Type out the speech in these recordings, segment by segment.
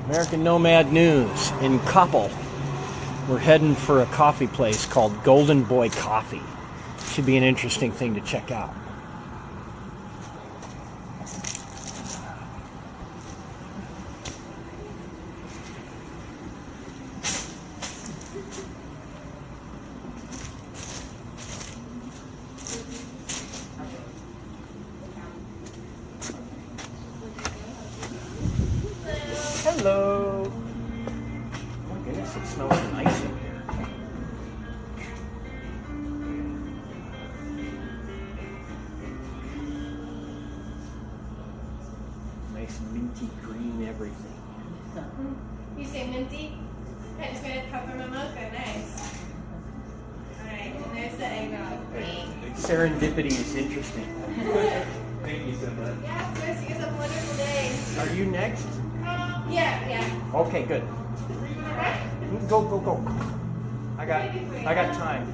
American Nomad News in Koppel. We're heading for a coffee place called Golden Boy Coffee. Should be an interesting thing to check out. Hello. Oh my goodness, it smells nice in here. Nice minty green everything. You say minty? I just made a cup of mocha. Nice. Alright, and there's the eggnog. Thanks. Serendipity is interesting. Thank you so much. Yeah, of course. You guys have a wonderful day. Are you next? Yeah. Okay, good. Alright. Go. I got time.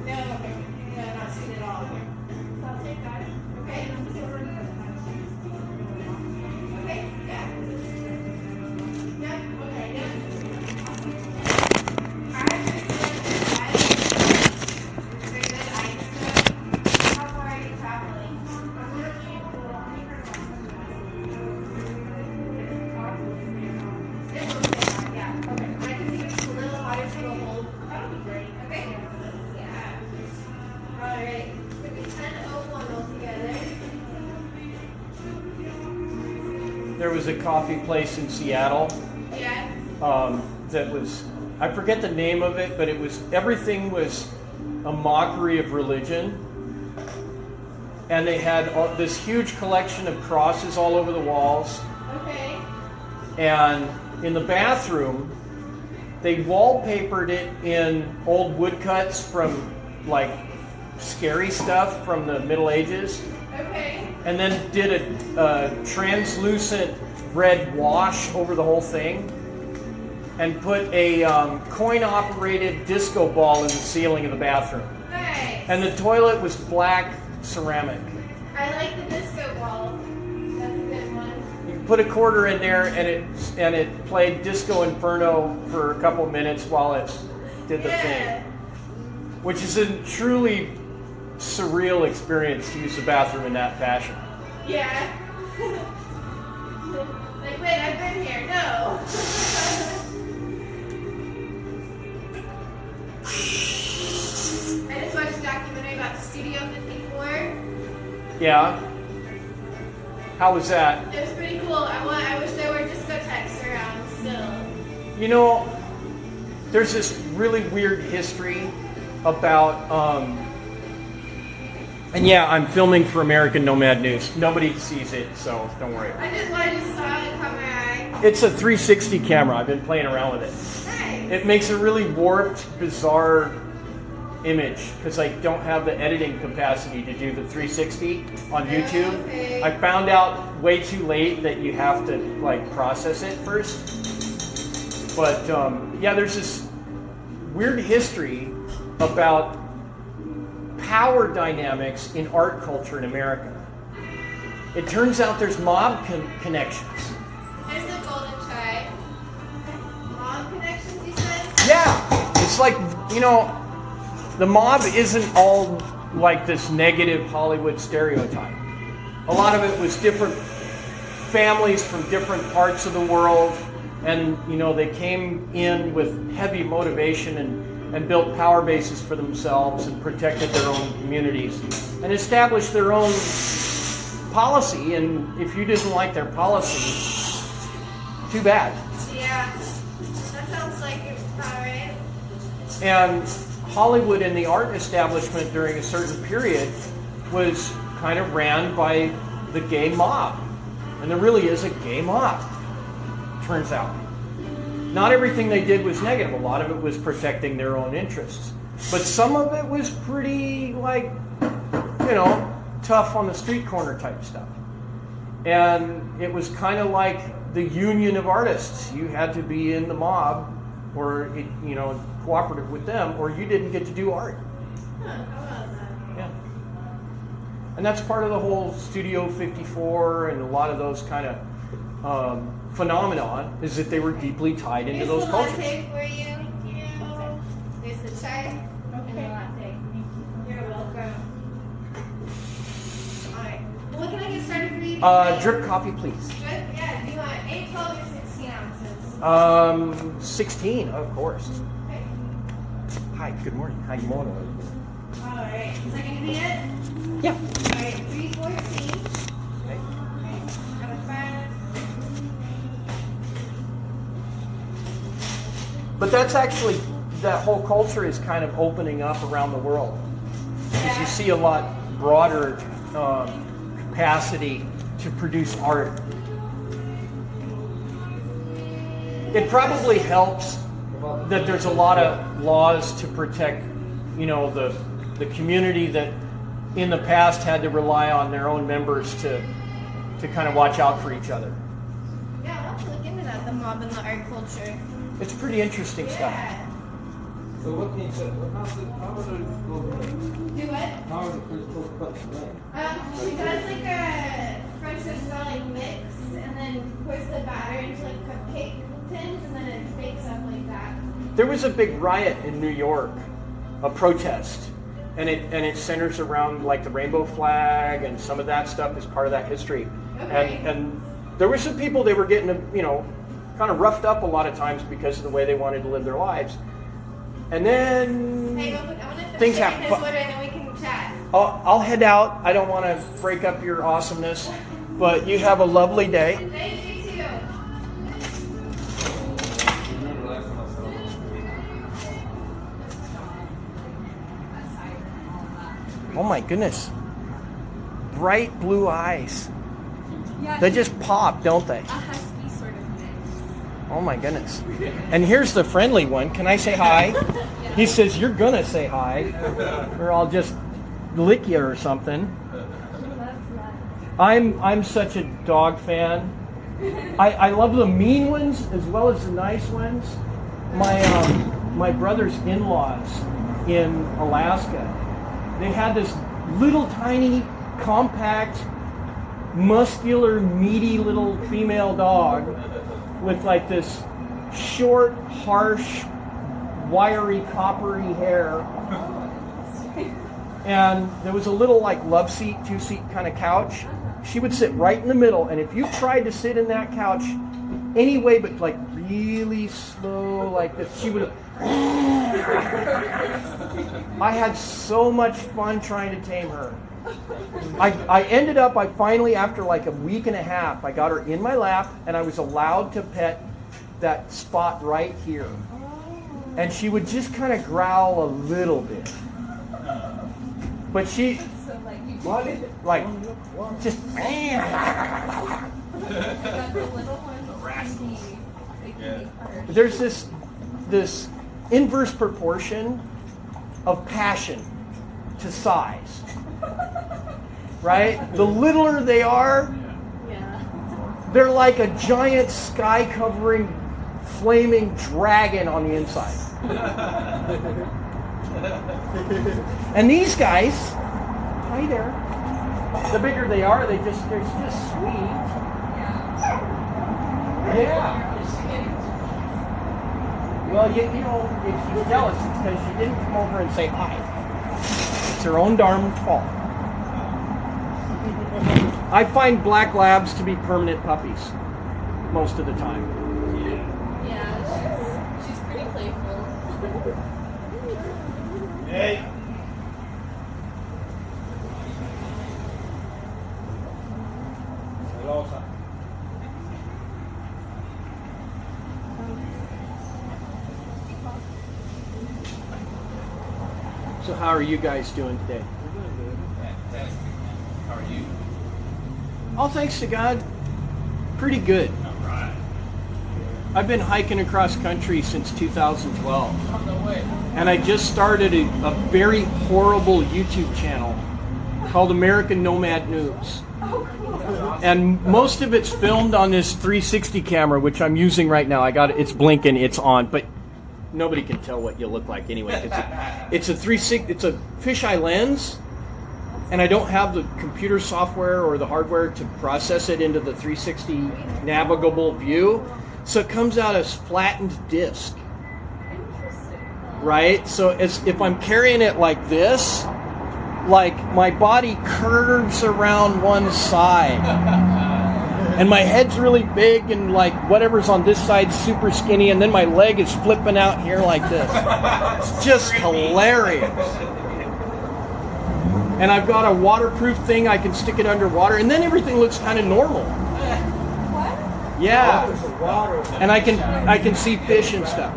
No, not soon at all. So I'll take that. Okay. Okay, yeah. Yep, okay, yep. I how far are you traveling? It's okay, yeah. Okay. I can see it's a little higher to go hold. That'll be great. Okay? Yeah. Alright. It's gonna be 10:01 altogether. There was a coffee place in Seattle Yeah. that was, I forget the name of it, but everything was a mockery of religion. And they had this huge collection of crosses all over the walls. Okay. And in the bathroom, they wallpapered it in old woodcuts from like scary stuff from the Middle Ages. Okay. And then did a translucent red wash over the whole thing. And put a coin-operated disco ball in the ceiling of the bathroom. Nice. And the toilet was black ceramic. I like the disco ball. That's a good one. You put a quarter in there, and it played Disco Inferno for a couple minutes while it did the thing, which is a truly surreal experience to use the bathroom in that fashion. Yeah. Like, wait, I've been here. No. I just watched a documentary about Studio 54. Yeah. How was that? It was pretty cool. I wish there were discotheques around still. You know, there's this really weird history about, and yeah, I'm filming for American Nomad News. Nobody sees it, so don't worry. I just saw it caught my eye. It's a 360 camera. I've been playing around with it. Nice. It makes a really warped, bizarre image because I don't have the editing capacity to do the 360 on YouTube. Okay. I found out way too late that you have to like process it first. But yeah, there's this weird history about power dynamics in art culture in America. It turns out there's mob connections. There's the golden try. Mom connections, you said? Yeah, it's like, you know, the mob isn't all like this negative Hollywood stereotype. A lot of it was different families from different parts of the world, and you know, they came in with heavy motivation and built power bases for themselves and protected their own communities and established their own policy. And if you didn't like their policy, too bad. Yeah. That sounds like it's alright. And Hollywood and the art establishment during a certain period was kind of ran by the gay mob. And there really is a gay mob, turns out. Not everything they did was negative. A lot of it was protecting their own interests. But some of it was pretty, like, you know, tough on the street corner type stuff. And it was kind of like the union of artists. You had to be in the mob or, you know, cooperative with them, or you didn't get to do art. Huh, how about that? Yeah. And that's part of the whole Studio 54 and a lot of those kind of phenomenon, is that they were deeply tied into those cultures. Here's the latte for you. Thank you. Here's the chai and the latte. You're welcome. All right. What can I get started for you? Drip coffee, please. Drip? Yeah. Do you want 8, 12, or 16 ounces? 16, of course. Okay. Hi, good morning. How you doing? All right. Is that going to be it? Yeah. All right. 314. Okay. Okay. Have a fire. But that's actually, that whole culture is kind of opening up around the world. Because you see a lot broader capacity to produce art. It probably helps that there's a lot of laws to protect, you know, the community that in the past had to rely on their own members to kind of watch out for each other. Yeah, I'll have to look into that, the mob and the art culture. It's pretty interesting stuff. Yeah. So what can you say? How are the crystals Do what? How are the crystals put together? She does like a French like mix and then pours the batter into like cupcake tins and then it bakes up like that. There was a big riot in New York, a protest, and it centers around like the rainbow flag, and some of that stuff is part of that history. Okay. And there were some people, they were getting, you know, kind of roughed up a lot of times because of the way they wanted to live their lives. And then Hey, I want to things finish happen. this order and then we can chat. I'll head out. I don't want to break up your awesomeness, but you have a lovely day. Thank you too. Remember last time I saw them? Oh my goodness. Bright blue eyes. Yeah, They just pop, don't they? a husky sort of mix. Oh my goodness. And here's the friendly one. Can I say hi? He says, you're gonna say hi, or I'll just lick you or something. I'm such a dog fan. I love the mean ones as well as the nice ones. My brother's in-laws in Alaska, they had this little tiny, compact, muscular, meaty little female dog with like this short, harsh, wiry, coppery hair. And there was a little like love seat, 2-seat kind of couch. She would sit right in the middle, and if you tried to sit in that couch any way but like really slow like this, she would have... I had so much fun trying to tame her. I ended up, finally, after like a week and a half, I got her in my lap, and I was allowed to pet that spot right here. And she would just kind of growl a little bit. But she, So like you like, just... got the little ones can be hard. There's this inverse proportion of passion to size. Right? The littler they are, Yeah. they're like a giant sky-covering, flaming dragon on the inside. And these guys, hi there. The bigger they are, they're just sweet. Yeah. Well, you know, if she's jealous, it's because she didn't come over and say hi. It's her own darn fault. I find black labs to be permanent puppies most of the time. Yeah, she's pretty playful. Hey. So how are you guys doing today? Fantastic. How are you? All thanks to God, pretty good. All right. I've been hiking across country since 2012. Oh, no way. And I just started a very horrible YouTube channel called American Nomad Noobs. And most of it's filmed on this 360 camera, which I'm using right now. It's blinking, it's on, but nobody can tell what you look like anyway. It's a 360, it's a fisheye lens, and I don't have the computer software or the hardware to process it into the 360 navigable view. So it comes out as flattened disk. Right? So if I'm carrying it like this, like my body curves around one side. And my head's really big and like whatever's on this side's super skinny, and then my leg is flipping out here like this. It's just hilarious. And I've got a waterproof thing, I can stick it underwater, and then everything looks kind of normal. What? Yeah. And I can see fish and stuff.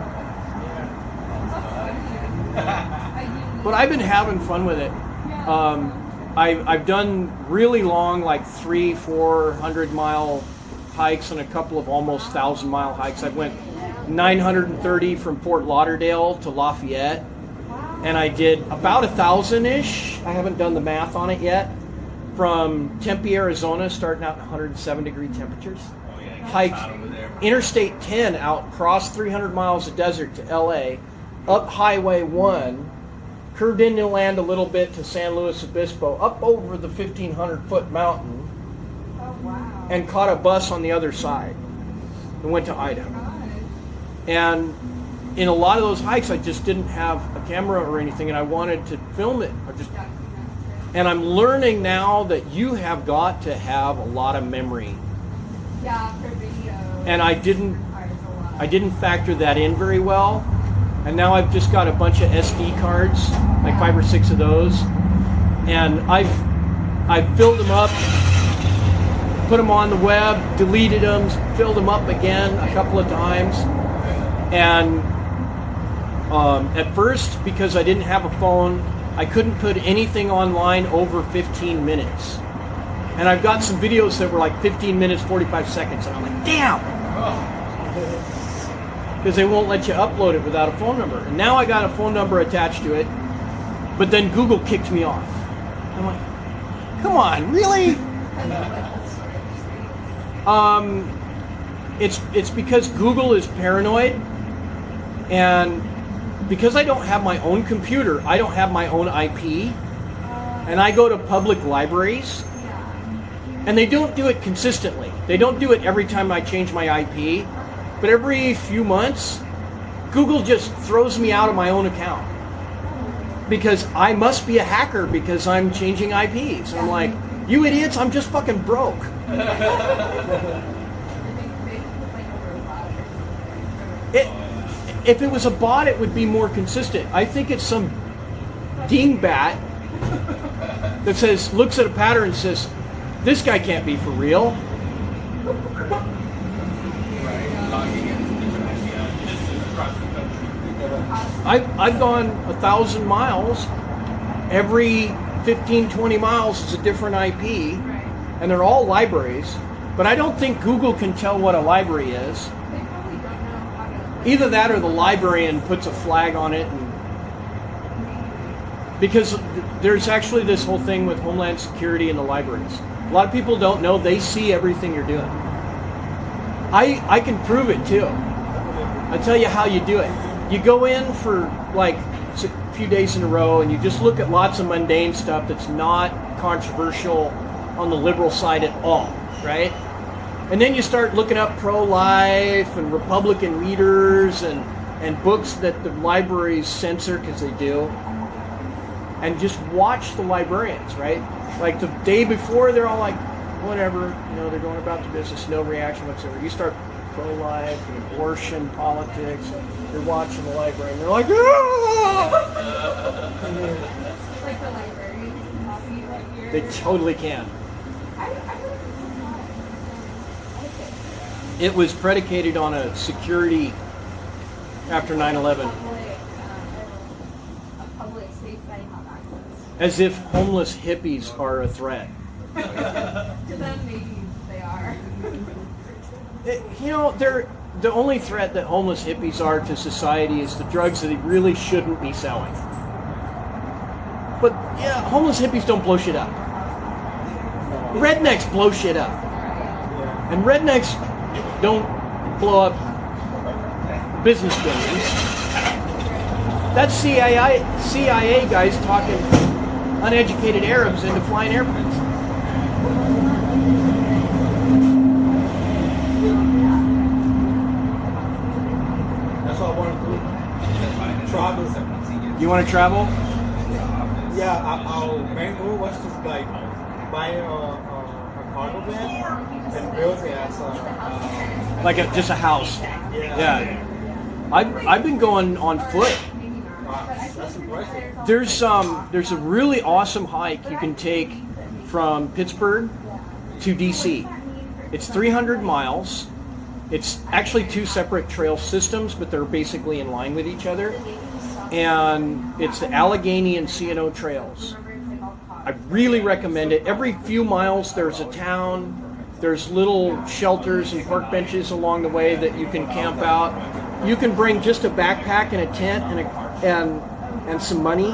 But I've been having fun with it. I've done really long, like 300-400 mile hikes and a couple of almost 1,000-mile hikes. I went 930 from Fort Lauderdale to Lafayette, and I did about 1,000-ish. I haven't done the math on it yet. From Tempe, Arizona, starting out at 107-degree temperatures. Hiked Interstate 10 out, crossed 300 miles of desert to LA, up Highway 1, curved inland a little bit to San Luis Obispo, up over the 1,500-foot mountain, and caught a bus on the other side and went to Idaho. And in a lot of those hikes, I just didn't have a camera or anything, and I wanted to film it. And I'm learning now that you have got to have a lot of memory. Yeah, for video. And I didn't factor that in very well. And now I've just got a bunch of SD cards, like 5 or 6 of those, and I've filled them up, put them on the web, deleted them, filled them up again a couple of times. And at first, because I didn't have a phone, I couldn't put anything online over 15 minutes. And I've got some videos that were like 15 minutes, 45 seconds, and I'm like, damn! Because they won't let you upload it without a phone number. And now I got a phone number attached to it, but then Google kicked me off. I'm like, come on, really? It's because Google is paranoid, and because I don't have my own computer, I don't have my own IP, and I go to public libraries, and they don't do it consistently. They don't do it every time I change my IP. But every few months, Google just throws me out of my own account because I must be a hacker because I'm changing IPs. I'm like, you idiots, I'm just fucking broke. If it was a bot, it would be more consistent. I think it's some dingbat that says, looks at a pattern and says, this guy can't be for real. I've gone 1,000 miles. Every 15-20 miles is a different IP, and they're all libraries. But I don't think Google can tell what a library is. Either that or the librarian puts a flag on it. Because there's actually this whole thing with Homeland Security in the libraries. A lot of people don't know they see everything you're doing. I can prove it too. I'll tell you how you do it. You go in for like a few days in a row and you just look at lots of mundane stuff that's not controversial on the liberal side at all, right? And then you start looking up pro-life and Republican leaders and books that the libraries censor because they do. And just watch the librarians, right? Like the day before, they're all like, whatever, they're going about the business, no reaction whatsoever. You start pro-life and abortion politics, you're watching the library, and they're like, ah! Like the librarians can copy like yours. They totally can. It was predicated on a security after 9/11. A public safe site have access. As if homeless hippies are a threat. To them, maybe they are. They're the only threat that homeless hippies are to society is the drugs that they really shouldn't be selling. But yeah, homeless hippies don't blow shit up. Rednecks blow shit up. And rednecks don't blow up business buildings. That's CIA guys talking uneducated Arabs into flying airplanes. That's what I want to do. Travel. You want to travel? Yeah, our main goal was to like buy a cargo van and build it as a Like just a house. Yeah. I've been going on foot. that's impressive. There's a really awesome hike you can take from Pittsburgh to DC. It's 300 miles. It's actually two separate trail systems, but they're basically in line with each other. And it's the Allegheny and C&O Trails. I really recommend it. Every few miles there's a town. There's little shelters and park benches along the way that you can camp out. You can bring just a backpack and a tent and some money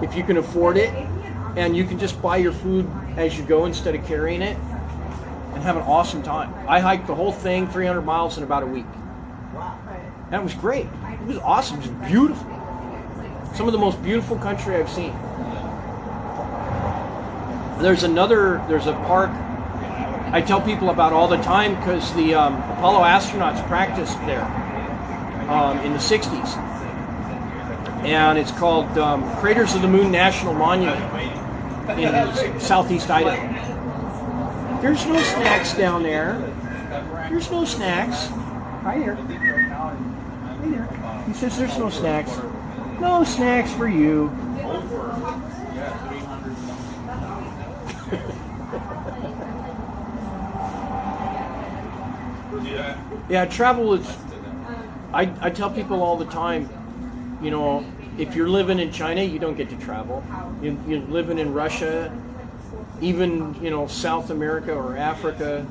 if you can afford it. And you can just buy your food as you go instead of carrying it and have an awesome time. I hiked the whole thing, 300 miles in about a week. That was great. It was awesome. It was beautiful. Some of the most beautiful country I've seen. There's a park I tell people about all the time because the Apollo astronauts practiced there in the 60s. And it's called Craters of the Moon National Monument in southeast Idaho. There's no snacks down there. There's no snacks. Hi there. Hey there. He says there's no snacks. No snacks for you. Yeah, travel is, I tell people all the time, you know, if you're living in China, you don't get to travel. You're living in Russia, even, you know, South America or Africa.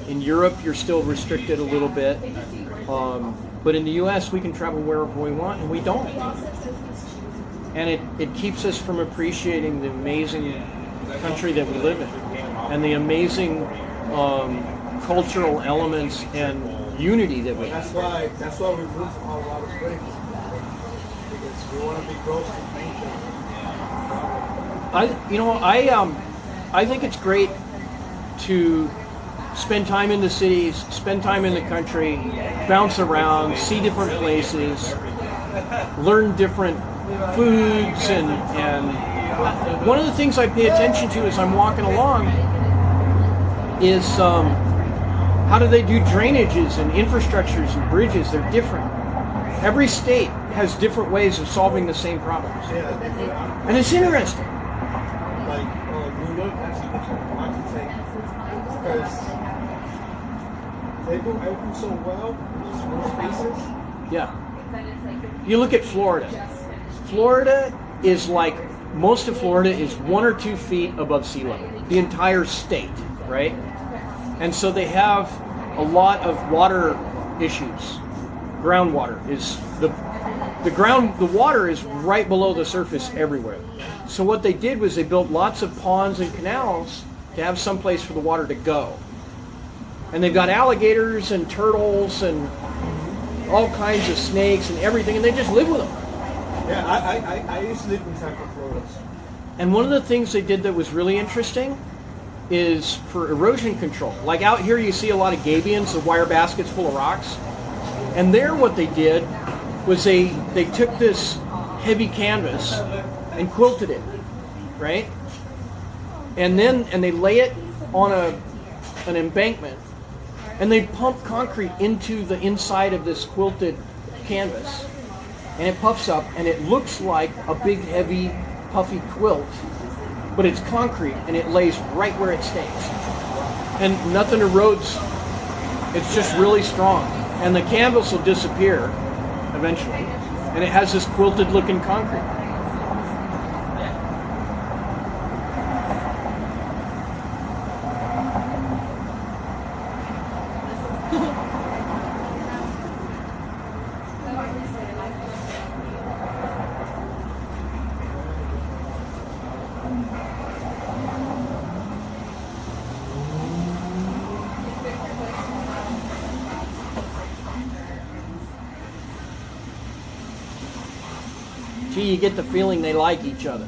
In Europe, you're still restricted a little bit. But in the U.S., we can travel wherever we want, and we don't. And it keeps us from appreciating the amazing country that we live in, and the amazing cultural elements and unity that we have. That's why we move from a lot of springs, because we want to be close to nature. I think it's great to spend time in the cities, spend time in the country, bounce around, see different places, learn different foods, and one of the things I pay attention to as I'm walking along is how do they do drainages and infrastructures and bridges? They're different. Every state has different ways of solving the same problems. And it's interesting. Like New York has different architects because they do everything so well in small spaces. Yeah. You look at Florida. Florida is like, most of Florida is 1 or 2 feet above sea level. The entire state, right? And so they have a lot of water issues. Groundwater is the water is right below the surface everywhere. So what they did was they built lots of ponds and canals to have some place for the water to go. And they've got alligators and turtles and all kinds of snakes and everything, and they just live with them. Yeah, I used to live in Tampa, Florida. And one of the things they did that was really interesting is for erosion control. Like out here you see a lot of gabions, the wire baskets full of rocks. And there what they did was they took this heavy canvas and quilted it, right? And they lay it on an embankment, and they pump concrete into the inside of this quilted canvas. And it puffs up, and it looks like a big, heavy, puffy quilt, but it's concrete, and it lays right where it stays. And nothing erodes. It's just really strong. And the canvas will disappear eventually, and it has this quilted-looking concrete. Gee, you get the feeling they like each other.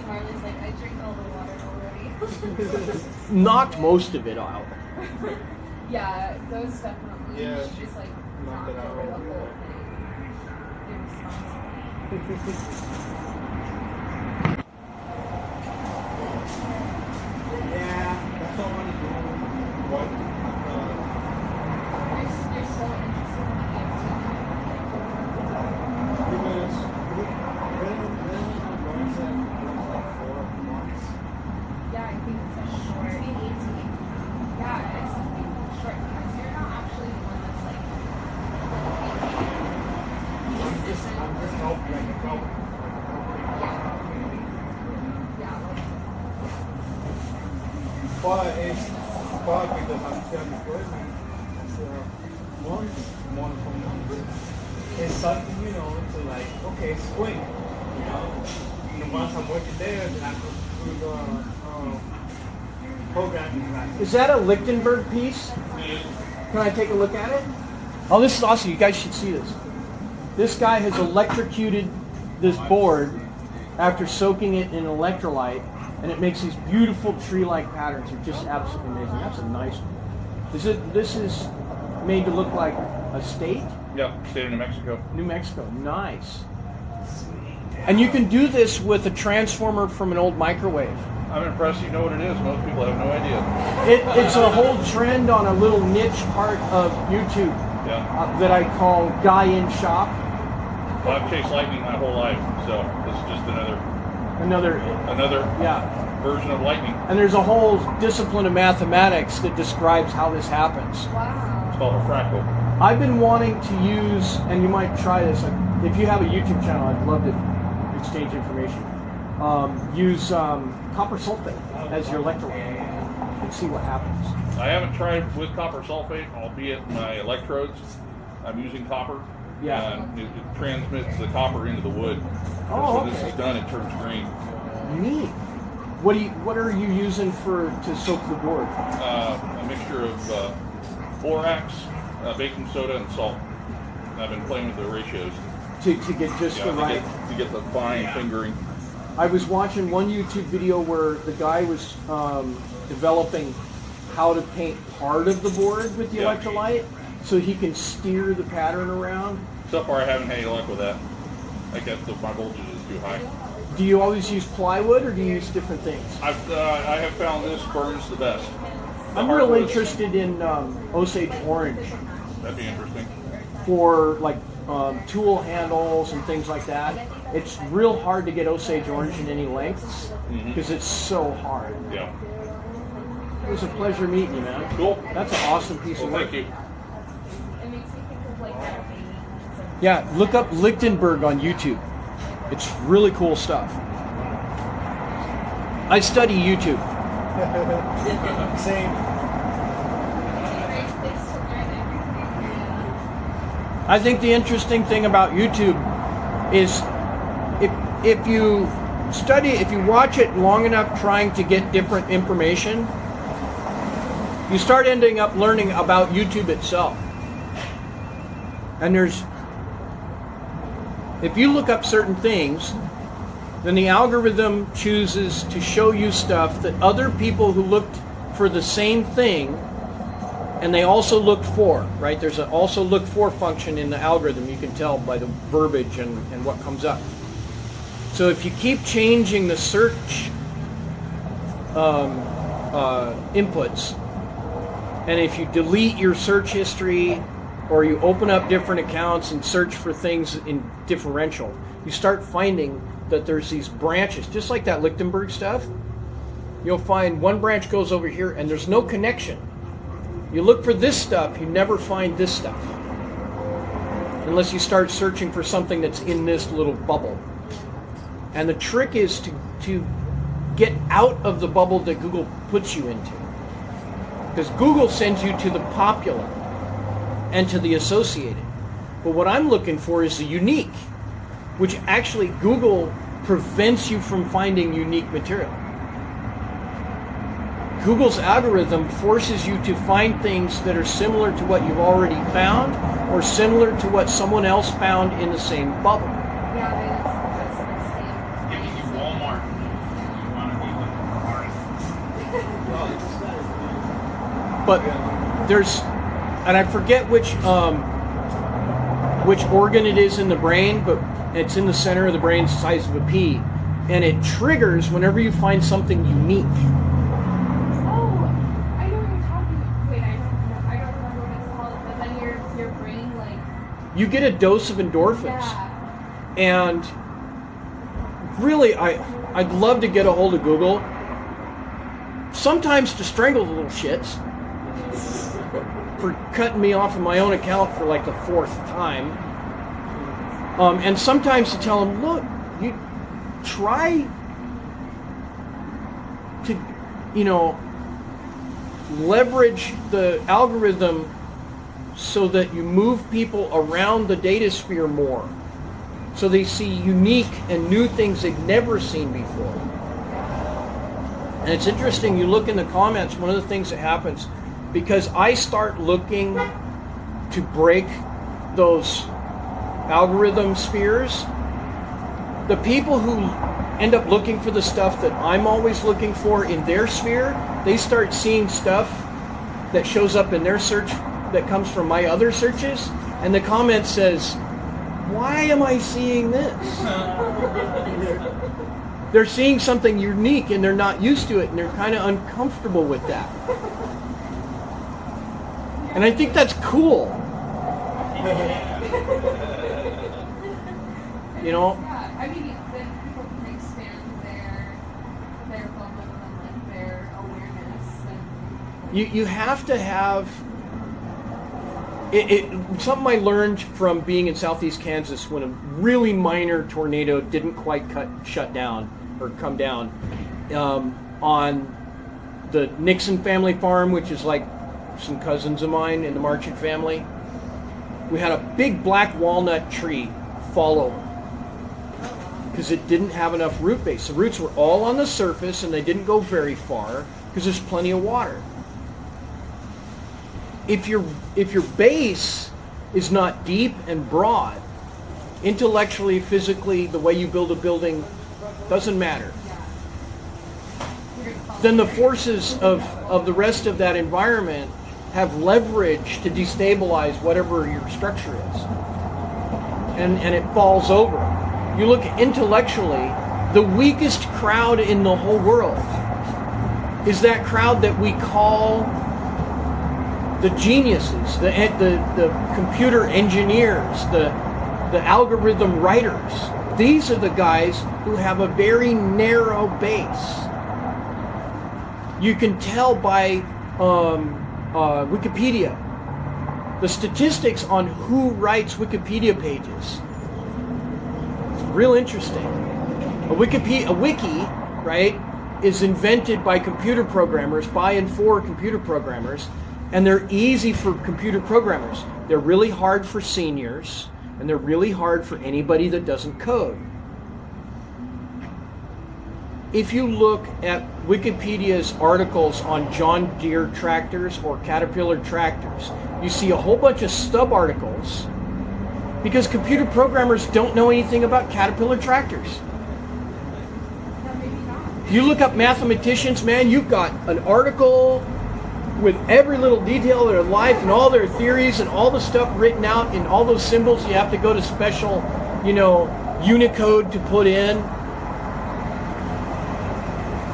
Marley's like, I drink all the water already. Knocked most of it out. Yeah, those definitely. Yeah, Just like knocked it over the out. whole thing. Irresponsible. Yeah, that's all I want to do. What? You're so interested in the Because then I'm going to like 4 months. Yeah, I think it's a short. Yeah, it's short because you're not actually the one that's like. I'm just helping, like a help. Yeah. But it's because I'm still employment. So month for month. It's something, to like, okay, it's quick. And once I'm working there, then I go through the programming class. Is that a Lichtenberg piece? Can I take a look at it? Oh, this is awesome. You guys should see this. This guy has electrocuted this board after soaking it in electrolyte, and it makes these beautiful tree-like patterns. They're just absolutely amazing. That's a nice one. This is made to look like a state? Yeah, state of New Mexico. New Mexico. Nice. And you can do this with a transformer from an old microwave. I'm impressed you know what it is. Most people have no idea. It's a whole trend on a little niche part of YouTube Yeah. that I call Guy in Shop. Well, I've chased lightning my whole life, so this is just Another, another yeah. version of lightning. And there's a whole discipline of mathematics that describes how this happens. Wow. It's called a fractal. I've been wanting to use, and you might try this, if you have a YouTube channel, I'd love to exchange information. Use copper sulfate as your electrolyte and see what happens. I haven't tried with copper sulfate, albeit my electrodes. I'm using copper. Yeah. And it transmits the copper into the wood. Oh, so this okay. is done, it turns green. Neat. What are you using to soak the board? A mixture of borax, baking soda, and salt. And I've been playing with the ratios. To get just the right. To get the fine fingering. I was watching one YouTube video where the guy was developing how to paint part of the board with the Yeah. electrolyte so he can steer the pattern around. So far, I haven't had any luck with that. I guess my voltage is too high. Do you always use plywood or do you use different things? I have found this burns the best. The I'm real hardwoods- interested in Osage orange That'd be interesting. for like tool handles and things like that. It's real hard to get Osage orange in any lengths because it's so hard. Yeah. It was a pleasure meeting you, man. Cool. That's an awesome piece Well, of work. thank you. It makes me think of like that baby. Yeah, look up Lichtenberg on YouTube. It's really cool stuff. I study YouTube. Same. Great place to learn everything. I think the interesting thing about YouTube is if you study, if you watch it long enough trying to get different information, you start ending up learning about YouTube itself. And if you look up certain things, then the algorithm chooses to show you stuff that other people who looked for the same thing and they also looked for, right? There's an also look for function in the algorithm. You can tell by the verbiage and what comes up. So if you keep changing the search inputs, and if you delete your search history or you open up different accounts and search for things in differential, you start finding that there's these branches, just like that Lichtenberg stuff. You'll find one branch goes over here and there's no connection. You look for this stuff, you never find this stuff. Unless you start searching for something that's in this little bubble. And the trick is to get out of the bubble that Google puts you into. Because Google sends you to the popular and to the associated. But what I'm looking for is the unique, which actually Google prevents you from finding unique material. Google's algorithm forces you to find things that are similar to what you've already found or similar to what someone else found in the same bubble. Yeah, that's the same. Giving you Walmart. You want to be like an artist. But there's, and I forget which organ it is in the brain, but it's in the center of the brain, the size of a pea, and it triggers whenever you find something unique. Oh, I know what you're talking about. Wait, I don't remember what it's called, but then your brain, like... You get a dose of endorphins. Yeah. And really, I'd love to get a hold of Google, sometimes to strangle the little shits for cutting me off of my own account for like the 4th time. And sometimes to tell them, look, you try to, leverage the algorithm so that you move people around the data sphere more, so they see unique and new things they've never seen before. And it's interesting, you look in the comments, one of the things that happens, because I start looking to break those algorithm spheres, the people who end up looking for the stuff that I'm always looking for in their sphere, they start seeing stuff that shows up in their search that comes from my other searches, and the comment says, why am I seeing this? They're seeing something unique and they're not used to it, and they're kind of uncomfortable with that. And I think that's cool. Yeah, I mean, then people can expand their bubble and like their awareness. And You have to have something I learned from being in southeast Kansas when a really minor tornado didn't quite shut down or come down on the Nixon family farm, which is like some cousins of mine in the Marchant family. We had a big black walnut tree fall over because it didn't have enough root base. The roots were all on the surface and they didn't go very far because there's plenty of water. If your base is not deep and broad, intellectually, physically, the way you build a building doesn't matter. Then the forces of the rest of that environment have leverage to destabilize whatever your structure is. And it falls over. You look intellectually, the weakest crowd in the whole world is that crowd that we call the geniuses, the computer engineers, the algorithm writers. These are the guys who have a very narrow base. You can tell by Wikipedia, the statistics on who writes Wikipedia pages. It's real interesting. A wiki, right, is invented by computer programmers, by and for computer programmers, and they're easy for computer programmers. They're really hard for seniors, and they're really hard for anybody that doesn't code. If you look at Wikipedia's articles on John Deere tractors or Caterpillar tractors, you see a whole bunch of stub articles because computer programmers don't know anything about Caterpillar tractors. You look up mathematicians, man, you've got an article with every little detail of their life and all their theories and all the stuff written out in all those symbols you have to go to special, Unicode to put in.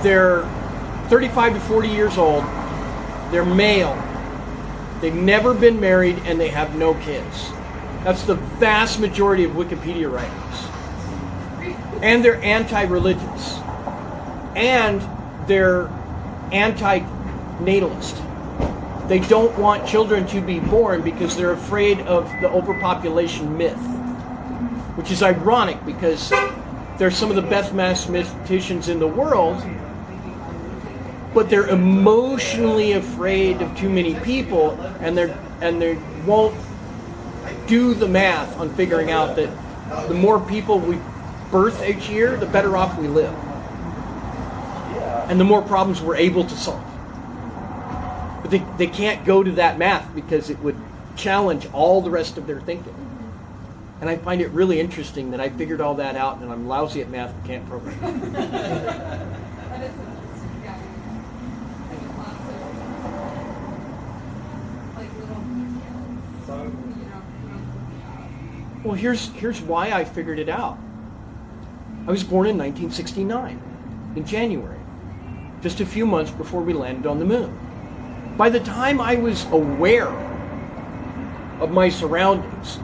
They're 35 to 40 years old. They're male. They've never been married and they have no kids. That's the vast majority of Wikipedia writers. And they're anti-religious. And they're anti-natalist. They don't want children to be born because they're afraid of the overpopulation myth. Which is ironic because they're some of the best mathematicians in the world, but they're emotionally afraid of too many people, and they won't do the math on figuring out that the more people we birth each year, the better off we live, and the more problems we're able to solve. But they can't go to that math because it would challenge all the rest of their thinking. And I find it really interesting that I figured all that out and I'm lousy at math and can't program. That is interesting, yeah. Like lots of like little details, So, you know, looking at. Well, here's why I figured it out. I was born in 1969, in January, just a few months before we landed on the moon. By the time I was aware of my surroundings,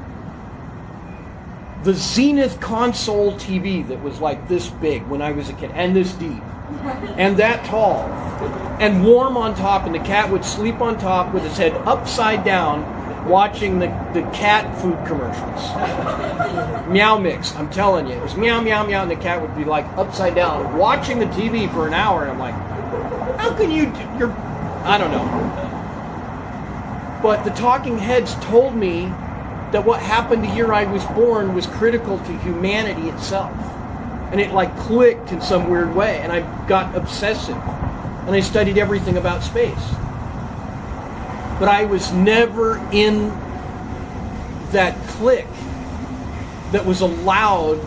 the Zenith console TV that was like this big when I was a kid, and this deep, and that tall, and warm on top, and the cat would sleep on top with his head upside down watching the cat food commercials. Meow Mix, I'm telling you. It was meow, meow, meow, and the cat would be like upside down watching the TV for an hour, and I'm like, how can you're, I don't know. But the talking heads told me that what happened the year I was born was critical to humanity itself. And it like clicked in some weird way, and I got obsessive. And I studied everything about space. But I was never in that clique that was allowed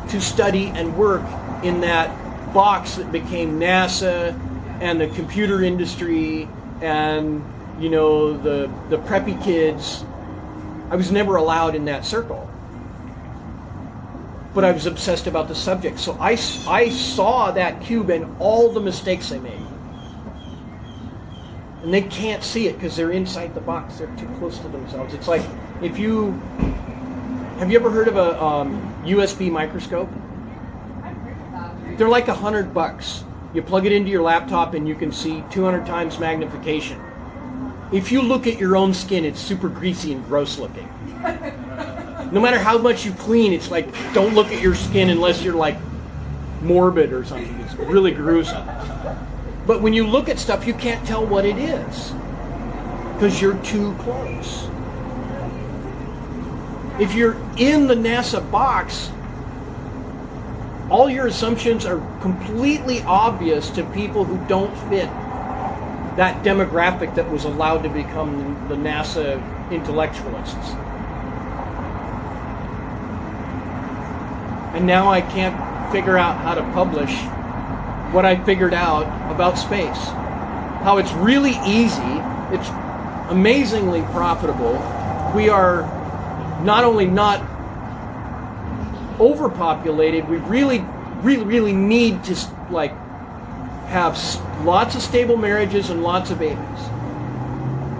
to study and work in that box that became NASA and the computer industry and, you know, the preppy kids. I was never allowed in that circle. But I was obsessed about the subject. So I saw that cube and all the mistakes they made. And they can't see it because they're inside the box. They're too close to themselves. It's like have you ever heard of a USB microscope? I've heard of that. They're like $100. You plug it into your laptop and you can see 200 times magnification. If you look at your own skin, it's super greasy and gross looking. No matter how much you clean, it's like, don't look at your skin unless you're like morbid or something. It's really gruesome. But when you look at stuff, you can't tell what it is because you're too close. If you're in the NASA box, all your assumptions are completely obvious to people who don't fit that demographic that was allowed to become the NASA intellectualists. And now I can't figure out how to publish what I figured out about space. How it's really easy, it's amazingly profitable. We are not only not overpopulated, we really need to like have lots of stable marriages and lots of babies.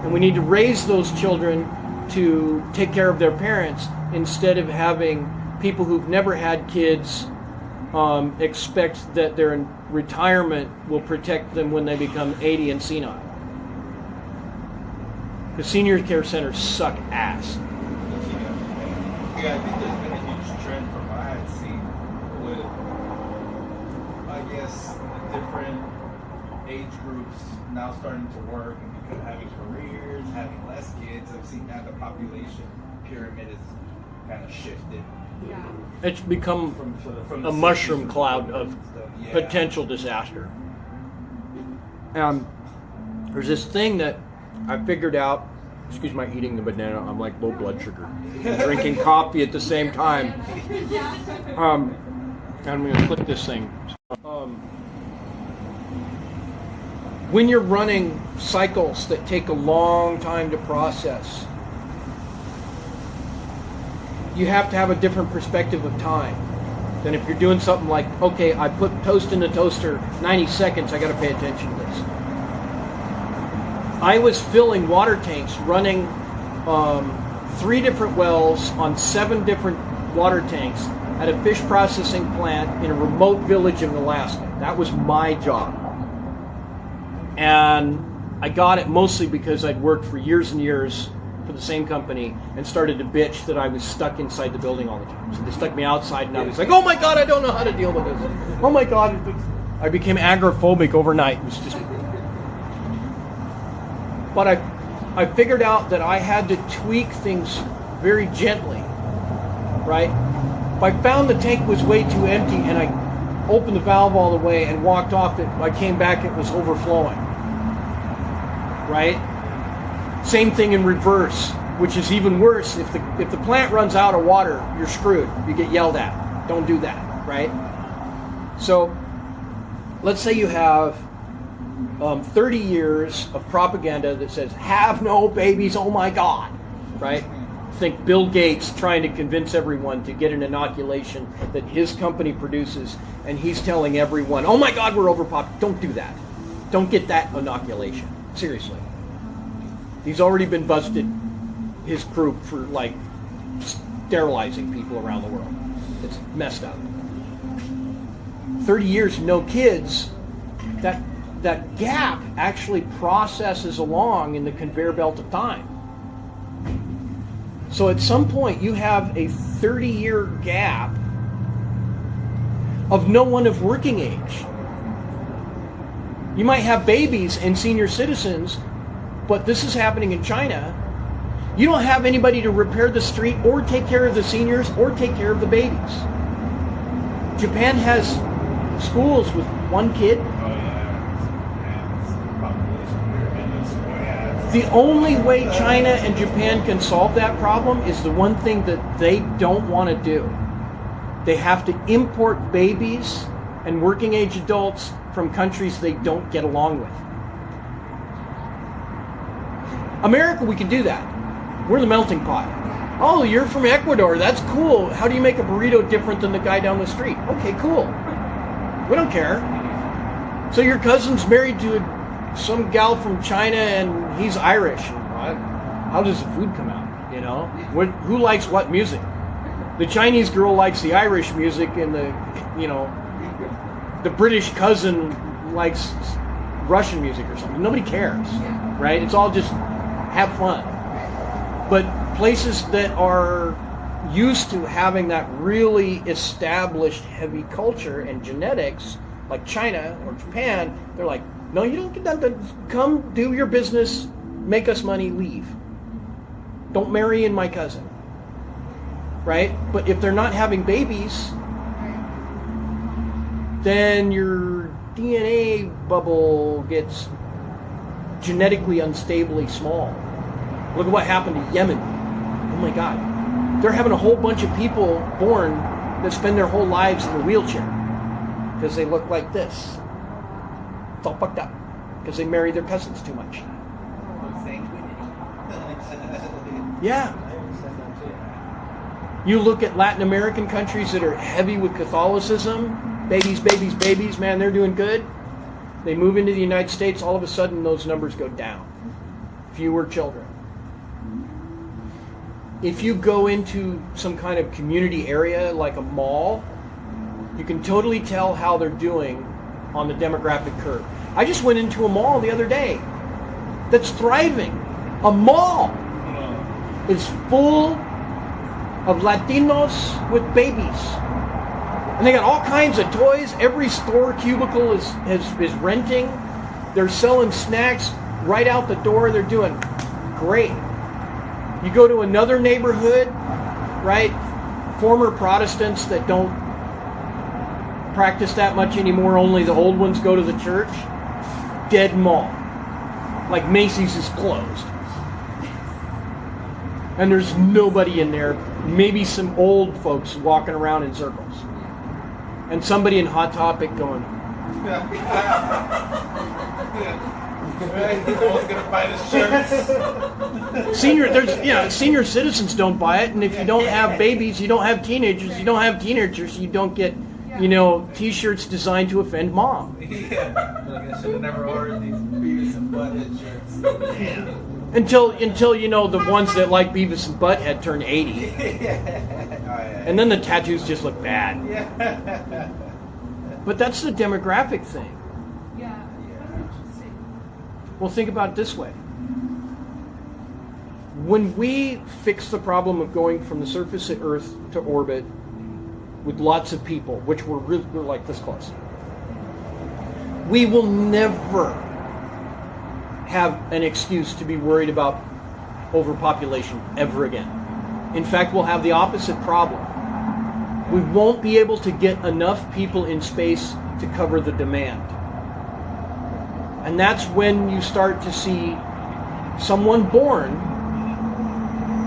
And we need to raise those children to take care of their parents instead of having people who've never had kids expect that their retirement will protect them when they become 80 and senile. The senior care centers suck ass. Yeah, I think there's been a huge trend from what I had seen with, I guess, the different age groups now starting to work and because having careers, having less kids. I've seen that the population pyramid is kind of shifted. Yeah. It's become From a the mushroom 60s cloud of stuff. Yeah. potential disaster. There's this thing that I figured out. Excuse my eating the banana. I'm like low blood sugar. Drinking coffee at the same time. I'm going to click this thing. When you're running cycles that take a long time to process, you have to have a different perspective of time than if you're doing something like, okay, I put toast in the toaster, 90 seconds, I got to pay attention to this. I was filling water tanks, running 3 different wells on 7 different water tanks at a fish processing plant in a remote village in Alaska. That was my job. And I got it mostly because I'd worked for years and years for the same company and started to bitch that I was stuck inside the building all the time. So they stuck me outside and I was like, oh my God, I don't know how to deal with this. Oh my God. I became agoraphobic overnight. It was just... But I figured out that I had to tweak things very gently, right? If I found the tank was way too empty and I opened the valve all the way and walked off, I came back, it was overflowing. right? Same thing in reverse, which is even worse. If the plant runs out of water, you're screwed. You get yelled at. Don't do that, right? So let's say you have 30 years of propaganda that says, have no babies, oh my God, right? Think Bill Gates trying to convince everyone to get an inoculation that his company produces, and he's telling everyone, oh my God, we're overpopulated. Don't do that. Don't get that inoculation. Seriously. He's already been busted, his group, for like sterilizing people around the world. It's messed up. 30 years, no kids, that gap actually processes along in the conveyor belt of time. So at some point you have a 30-year gap of no one of working age. You might have babies and senior citizens, but this is happening in China. You don't have anybody to repair the street or take care of the seniors or take care of the babies. Japan has schools with one kid. The only way China and Japan can solve that problem is the one thing that they don't want to do. They have to import babies and working age adults from countries they don't get along with. America, we can do that. We're the melting pot. Oh, you're from Ecuador. That's cool. How do you make a burrito different than the guy down the street? Okay, cool. We don't care. So your cousin's married to some gal from China and he's Irish. How does the food come out? You know, who likes what music? The Chinese girl likes the Irish music, and the British cousin likes Russian music or something. Nobody cares, right? It's all just have fun. But places that are used to having that really established heavy culture and genetics, like China or Japan, they're like, no, you don't get that. Come do your business, make us money, leave. Don't marry in my cousin. Right? But if they're not having babies, then your DNA bubble gets genetically unstably small. Look at what happened to Yemen. Oh my God. They're having a whole bunch of people born that spend their whole lives in a wheelchair because they look like this. It's all fucked up because they marry their cousins too much. Yeah. You look at Latin American countries that are heavy with Catholicism, babies, babies, babies, man, they're doing good. They move into the United States, all of a sudden those numbers go down. Fewer children. If you go into some kind of community area like a mall, you can totally tell how they're doing on the demographic curve. I just went into a mall the other day that's thriving. A mall is full of Latinos with babies. And they got all kinds of toys. Every store cubicle is renting. They're selling snacks right out the door. They're doing great. You go to another neighborhood, right? Former Protestants that don't practice that much anymore, only the old ones go to the church. Dead mall. Like Macy's is closed. And there's nobody in there. Maybe some old folks walking around in circles. And somebody in Hot Topic going, senior citizens don't buy it, and if you don't have babies, you don't have teenagers. You don't have teenagers, you don't get, T-shirts designed to offend mom. I should have never ordered these Beavis and Butthead shirts. Until the ones that like Beavis and Butthead turn 80, and then the tattoos just look bad. But that's the demographic thing. Yeah, that's interesting. Well, think about it this way. When we fix the problem of going from the surface of Earth to orbit with lots of people, which we're like this close, we will never have an excuse to be worried about overpopulation ever again. In fact, we'll have the opposite problem. We won't be able to get enough people in space to cover the demand. And that's when you start to see someone born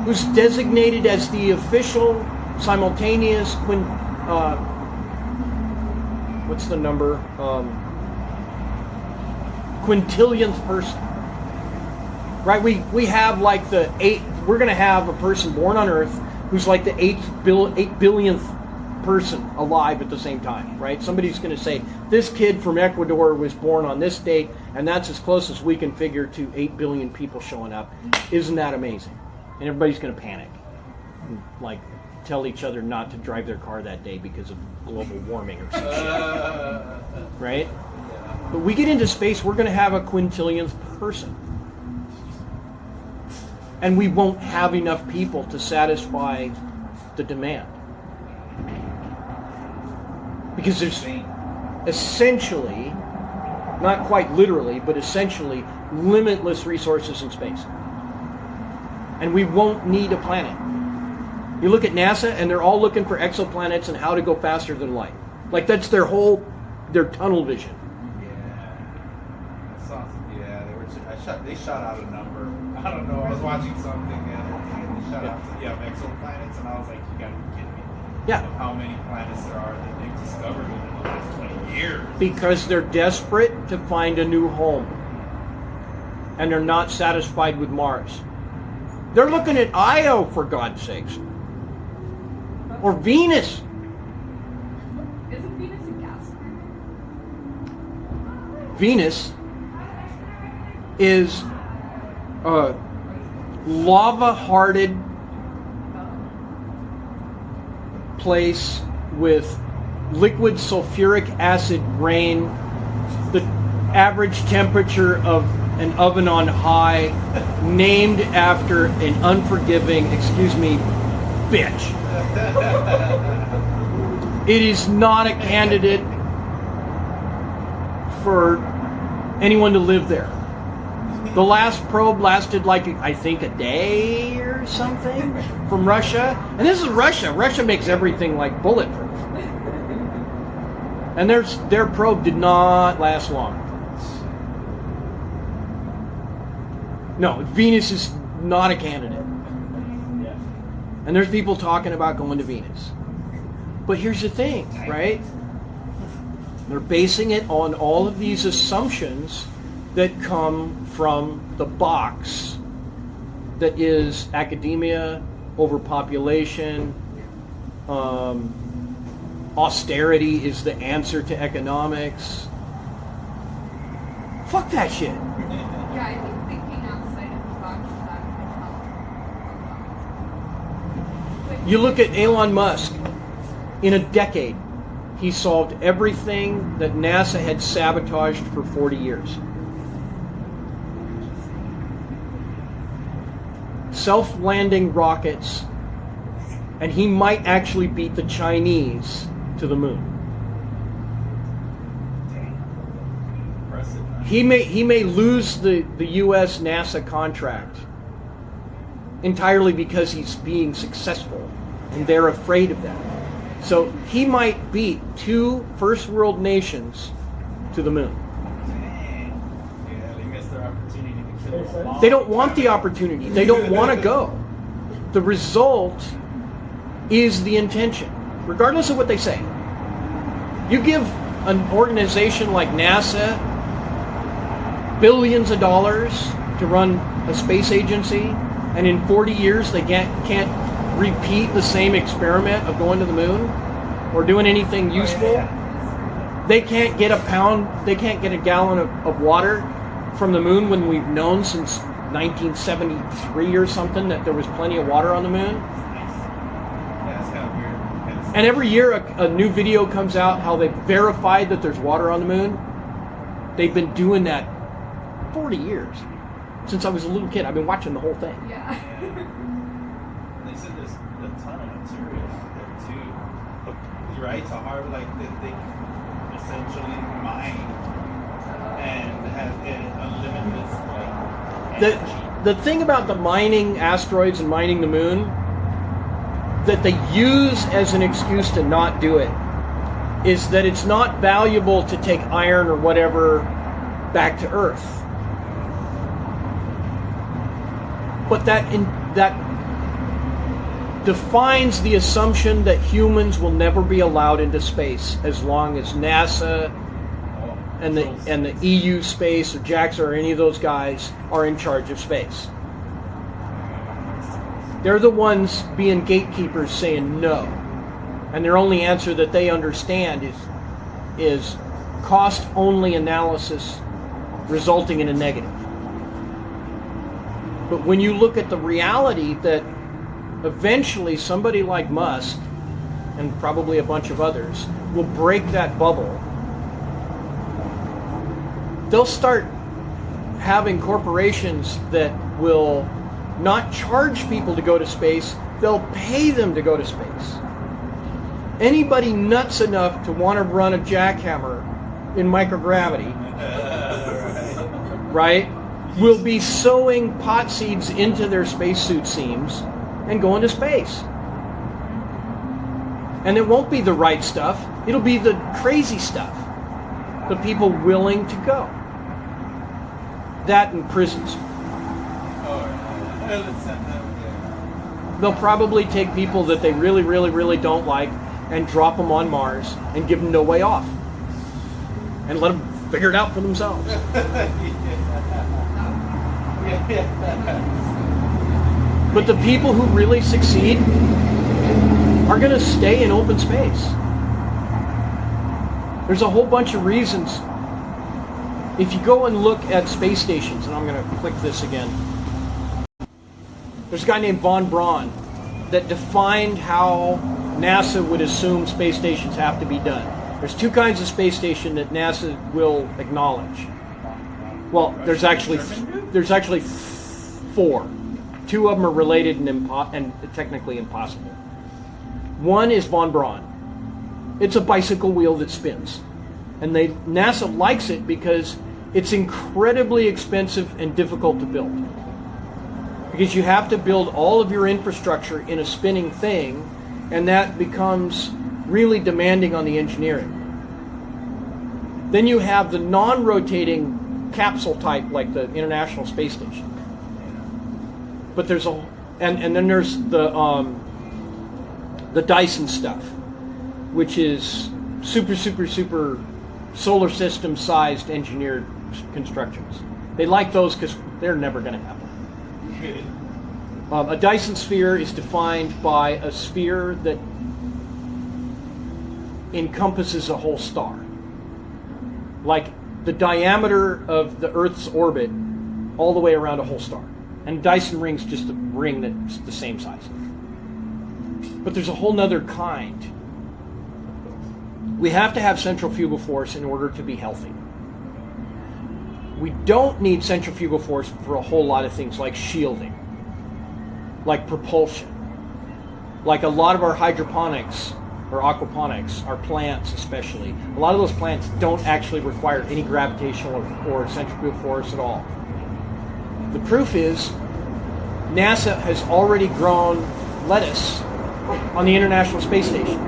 who's designated as the official simultaneous what's the number? Quintillionth person. Right? We have like we're going to have a person born on Earth who's like the 8 billionth person alive at the same time, right? Somebody's going to say, this kid from Ecuador was born on this date, and that's as close as we can figure to 8 billion people showing up. Isn't that amazing? And everybody's going to panic. And, like, tell each other not to drive their car that day because of global warming or something. Right? But we get into space, we're going to have a quintillionth person. And we won't have enough people to satisfy the demand. Because there's essentially, not quite literally, but essentially limitless resources in space. And we won't need a planet. You look at NASA and they're all looking for exoplanets and how to go faster than light. Like that's their tunnel vision. They shot out a number. I don't know. I was watching something the other day and they shot out exoplanets, and I was like, you gotta be kidding me. Yeah. Of how many planets there are that they've discovered in the last 20 years. Because they're desperate to find a new home. And they're not satisfied with Mars. They're looking at Io, for God's sakes. Or Venus. Isn't Venus a gas giant? Venus is a lava-hearted place with liquid sulfuric acid rain, the average temperature of an oven on high, named after an unforgiving, bitch. It is not a candidate for anyone to live there. The last probe lasted I think a day or something from Russia. And this is Russia. Russia makes everything like bulletproof. And their probe did not last long. No, Venus is not a candidate. And there's people talking about going to Venus. But here's the thing, right? They're basing it on all of these assumptions that come from the box that is academia, overpopulation, austerity is the answer to economics. Fuck that shit. Yeah, I think thinking outside of the box that can help. You look at Elon Musk. In a decade, he solved everything that NASA had sabotaged for 40 years. Self-landing rockets, and he might actually beat the Chinese to the moon. He may lose the U.S. NASA contract entirely because he's being successful, and they're afraid of that. So he might beat 2 first world nations to the moon. Yeah, they missed their opportunity to kill them all. They don't want the opportunity. They don't want to go. The result is the intention, regardless of what they say. You give an organization like NASA billions of dollars to run a space agency, and in 40 years they can't repeat the same experiment of going to the moon or doing anything useful. They can't get a gallon of water from the moon when we've known since 1973 or something that there was plenty of water on the moon. Yeah, it's kind of weird. And every year a new video comes out how they verified that there's water on the moon. They've been doing that 40 years. Since I was a little kid, I've been watching the whole thing. Yeah. They said there's a ton of material out there too. Right? So hard, like they essentially mine and have a limitless energy. The thing about the mining asteroids and mining the moon that they use as an excuse to not do it is that it's not valuable to take iron or whatever back to Earth. But that defines the assumption that humans will never be allowed into space as long as NASA and the EU space or JAXA or any of those guys are in charge of space. They're the ones being gatekeepers saying no. And their only answer that they understand is cost-only analysis resulting in a negative. But when you look at the reality that eventually somebody like Musk, and probably a bunch of others, will break that bubble, they'll start having corporations that will not charge people to go to space, they'll pay them to go to space. Anybody nuts enough to want to run a jackhammer in microgravity, right, will be sewing pot seeds into their spacesuit seams and going to space. And it won't be the right stuff, it'll be the crazy stuff. The people willing to go. That and prisons. They'll probably take people that they really, really, really don't like and drop them on Mars and give them no way off. And let them figure it out for themselves. But the people who really succeed are going to stay in open space. There's a whole bunch of reasons. If you go and look at space stations, and I'm going to click this again. There's a guy named Von Braun that defined how NASA would assume space stations have to be done. There's two kinds of space station that NASA will acknowledge. Well, there's actually four. Two of them are related and technically impossible. One is Von Braun. It's a bicycle wheel that spins. And NASA likes it because it's incredibly expensive and difficult to build. Because you have to build all of your infrastructure in a spinning thing, and that becomes really demanding on the engineering. Then you have the non-rotating capsule type like the International Space Station. But there's and then there's the Dyson stuff, which is super solar system sized engineered constructions. They like those because they're never going to happen. A Dyson sphere is defined by a sphere that encompasses a whole star. Like the diameter of the Earth's orbit all the way around a whole star. And Dyson ring's just a ring that's the same size. But there's a whole nother kind. We have to have centrifugal force in order to be healthy. We don't need centrifugal force for a whole lot of things like shielding, like propulsion, like a lot of our hydroponics or aquaponics, our plants especially. A lot of those plants don't actually require any gravitational or centrifugal force at all. The proof is NASA has already grown lettuce on the International Space Station.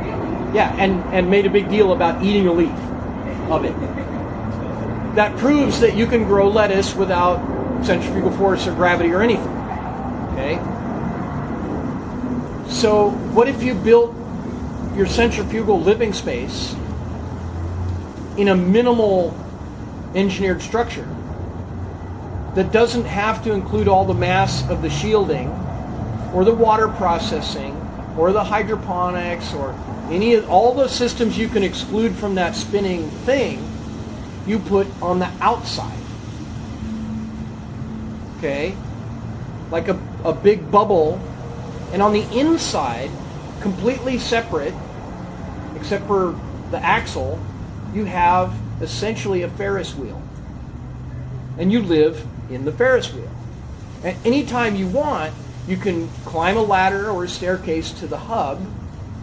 Yeah, and made a big deal about eating a leaf of it. That proves that you can grow lettuce without centrifugal force or gravity or anything. Okay? So what if you built your centrifugal living space in a minimal engineered structure that doesn't have to include all the mass of the shielding or the water processing or the hydroponics or all the systems you can exclude from that spinning thing, you put on the outside. Okay? Like a big bubble, and on the inside, completely separate, except for the axle, you have essentially a Ferris wheel. And you live in the Ferris wheel. And anytime you want, you can climb a ladder or a staircase to the hub,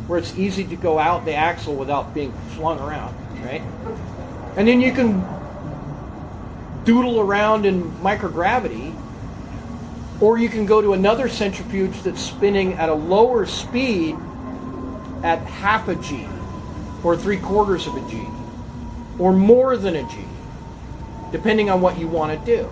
where it's easy to go out the axle without being flung around, right? And then you can doodle around in microgravity, or you can go to another centrifuge that's spinning at a lower speed at half a G, or 3/4 of a G, or more than a G, depending on what you want to do.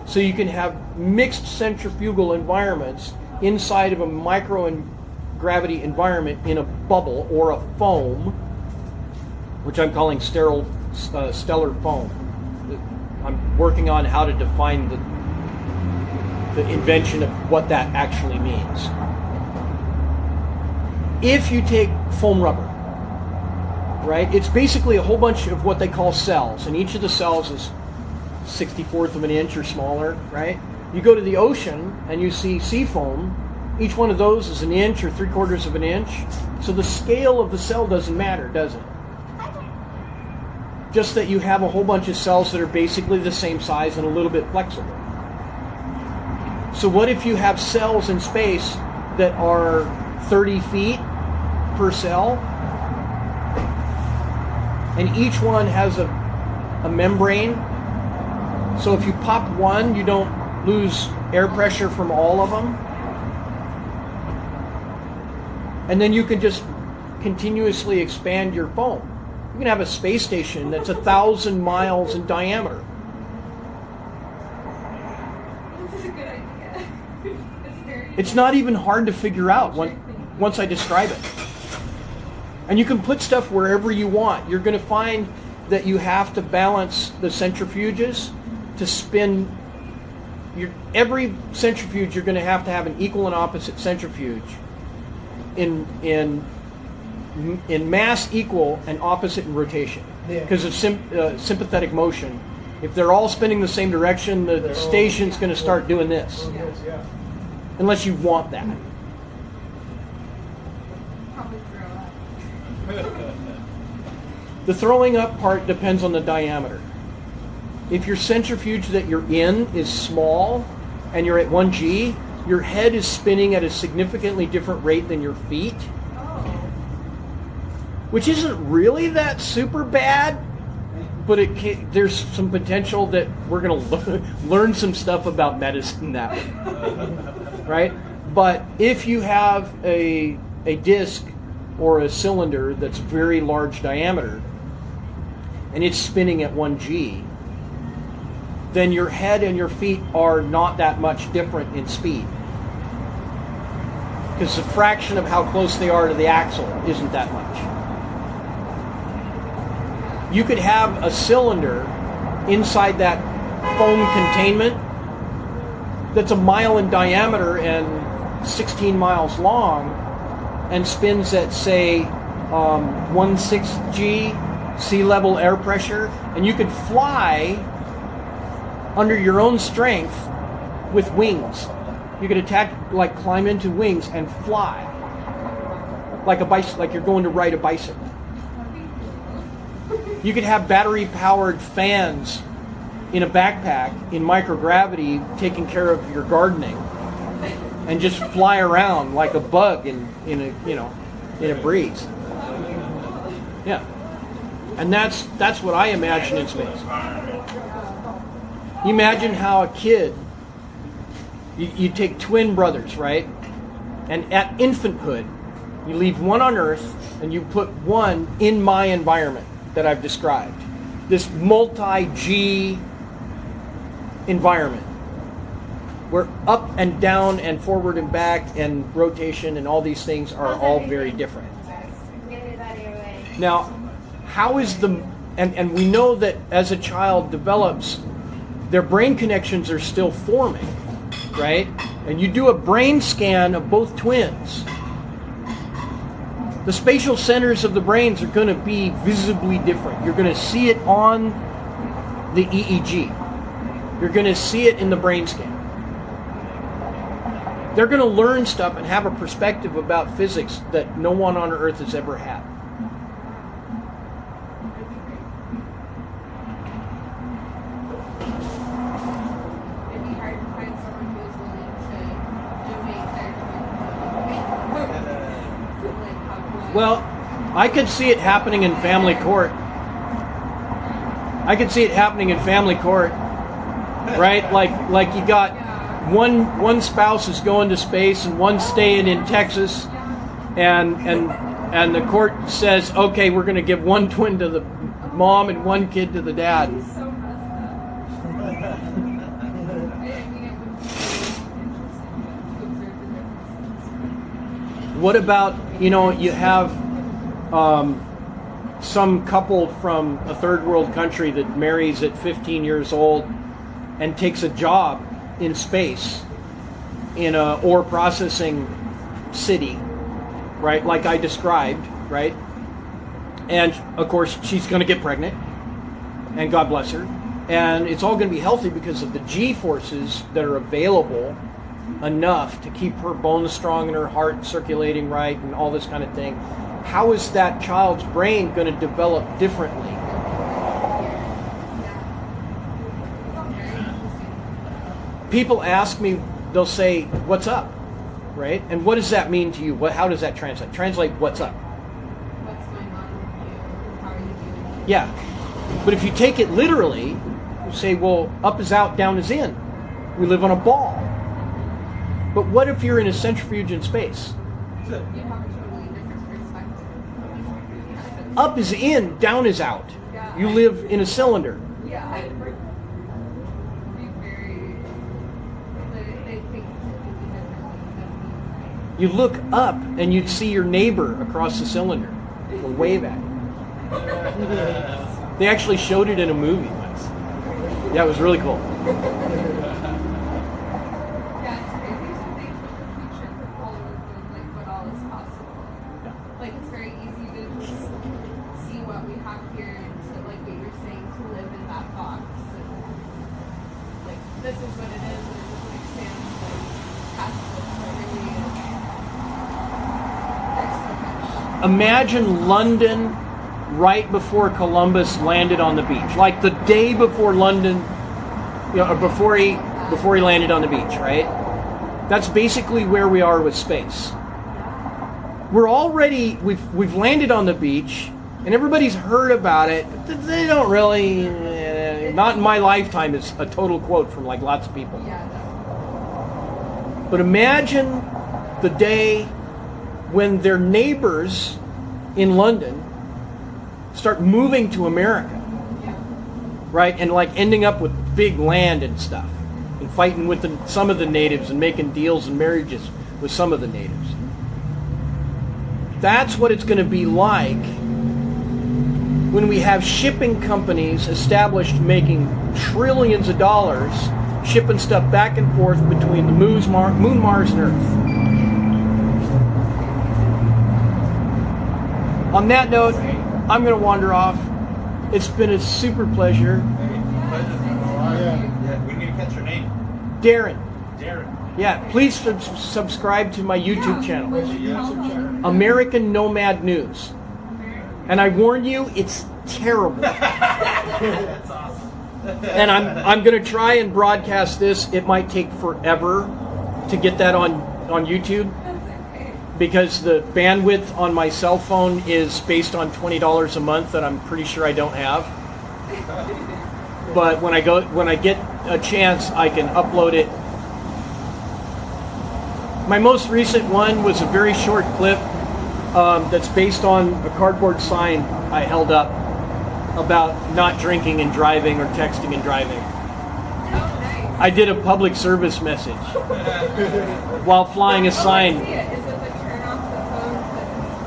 So you can have mixed centrifugal environments inside of a microgravity environment in a bubble or a foam, which I'm calling stellar foam. I'm working on how to define the invention of what that actually means. If you take foam rubber, right, it's basically a whole bunch of what they call cells, and each of the cells is 1/64 of an inch or smaller, right? You go to the ocean and you see sea foam. Each one of those is an inch or 3/4 of an inch. So the scale of the cell doesn't matter, does it? Just that you have a whole bunch of cells that are basically the same size and a little bit flexible. So what if you have cells in space that are 30 feet per cell, and each one has a membrane? So if you pop one, you don't lose air pressure from all of them. And then you can just continuously expand your foam. You can have a space station that's 1,000 miles in diameter. This is a good idea. It's not even hard to figure out once I describe it. And you can put stuff wherever you want. You're going to find that you have to balance the centrifuges to spin. Every centrifuge, you're going to have an equal and opposite centrifuge in mass equal and opposite in rotation. Because of sympathetic motion. If they're all spinning the same direction, the station's going to start doing this. Unless you want that. Probably throw up. The throwing up part depends on the diameter. If your centrifuge that you're in is small and you're at 1 G, your head is spinning at a significantly different rate than your feet. Which isn't really that super bad, but there's some potential that we're going to learn some stuff about medicine that way. Right? But if you have a disc or a cylinder that's very large diameter and it's spinning at 1 G, then your head and your feet are not that much different in speed. Because the fraction of how close they are to the axle isn't that much. You could have a cylinder inside that foam containment that's 1 mile in diameter and 16 miles long and spins at, say, 1/6 G sea level air pressure, and you could fly under your own strength with wings. You could climb into wings and fly like you're going to ride a bicycle. You could have battery-powered fans in a backpack in microgravity taking care of your gardening and just fly around like a bug in a breeze. Yeah. And that's what I imagine in space. You imagine how a kid, you take twin brothers, right? And at infanthood, you leave one on Earth and you put one in my environment that I've described. This multi-G environment where up and down and forward and back and rotation and all these things are all very different. Now, how is and we know that as a child develops, their brain connections are still forming, right? And you do a brain scan of both twins. The spatial centers of the brains are going to be visibly different. You're going to see it on the EEG. You're going to see it in the brain scan. They're going to learn stuff and have a perspective about physics that no one on Earth has ever had. It'd be hard to find someone who's willing to donate their Well, I could see it happening in family court. I could see it happening in family court, right? Like you got one spouse is going to space and one staying in Texas, and the court says, okay, we're going to give one twin to the mom and one kid to the dad. so messed up. What about, you have some couple from a third world country that marries at 15 years old and takes a job in space in a ore processing city, right? Like I described, right? And of course, she's going to get pregnant, and God bless her. And it's all going to be healthy because of the G forces that are available enough to keep her bones strong and her heart circulating right and all this kind of thing. How is that child's brain going to develop differently? People ask me, they'll say, "What's up?" Right? And what does that mean to you? How does that translate? Translate what's up. What's going on with you? How are you doing? Yeah. But if you take it literally, you say, well, up is out, down is in. We live on a ball. But what if you're in a centrifuge in space? You have a totally different perspective. Up is in, down is out. Yeah. You live in a cylinder. Yeah. Be very. They think completely differently than me. You look up and you'd see your neighbor across the cylinder. Or wave at you. They actually showed it in a movie once. Yeah, it was really cool. Yeah, it's crazy to think of the future for Hollywood and like what all is possible. Yeah. Like it's very easy to just see what we have here and to like what you're saying to live in that box. And, like this is what it is, and it doesn't expand like past this. It really is. There's so much. Imagine London right before Columbus landed on the beach, like the day before London, or before he landed on the beach, right? That's basically where we are with space. We've landed on the beach, and everybody's heard about it, but they don't really, not in my lifetime is a total quote from like lots of people. Yeah, definitely. But imagine the day when their neighbors in London start moving to America, Yeah. right? And like ending up with big land and stuff, and fighting with some of the natives and making deals and marriages with some of the natives. That's what it's going to be like when we have shipping companies established making trillions of dollars shipping stuff back and forth between the moon, Mars, and Earth. On that note, I'm going to wander off. It's been a super pleasure. Yeah, we need to catch your name. Darren. Darren. Yeah, please subscribe to my YouTube channel, American Nomad News. And I warn you, it's terrible. That's awesome. And I'm going to try and broadcast this. It might take forever to get that on YouTube, because the bandwidth on my cell phone is based on $20 a month that I'm pretty sure I don't have. But when I get a chance, I can upload it. My most recent one was a very short clip that's based on a cardboard sign I held up about not drinking and driving or texting and driving. Oh, nice. I did a public service message while flying a sign. Oh, I see it. Is it the turn off the phone to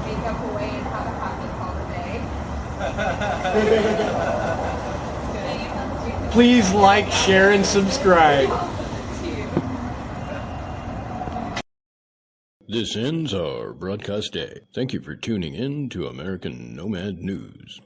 make up away and have a happy holiday? Please like, share, and subscribe. This ends our broadcast day. Thank you for tuning in to American Nomad News.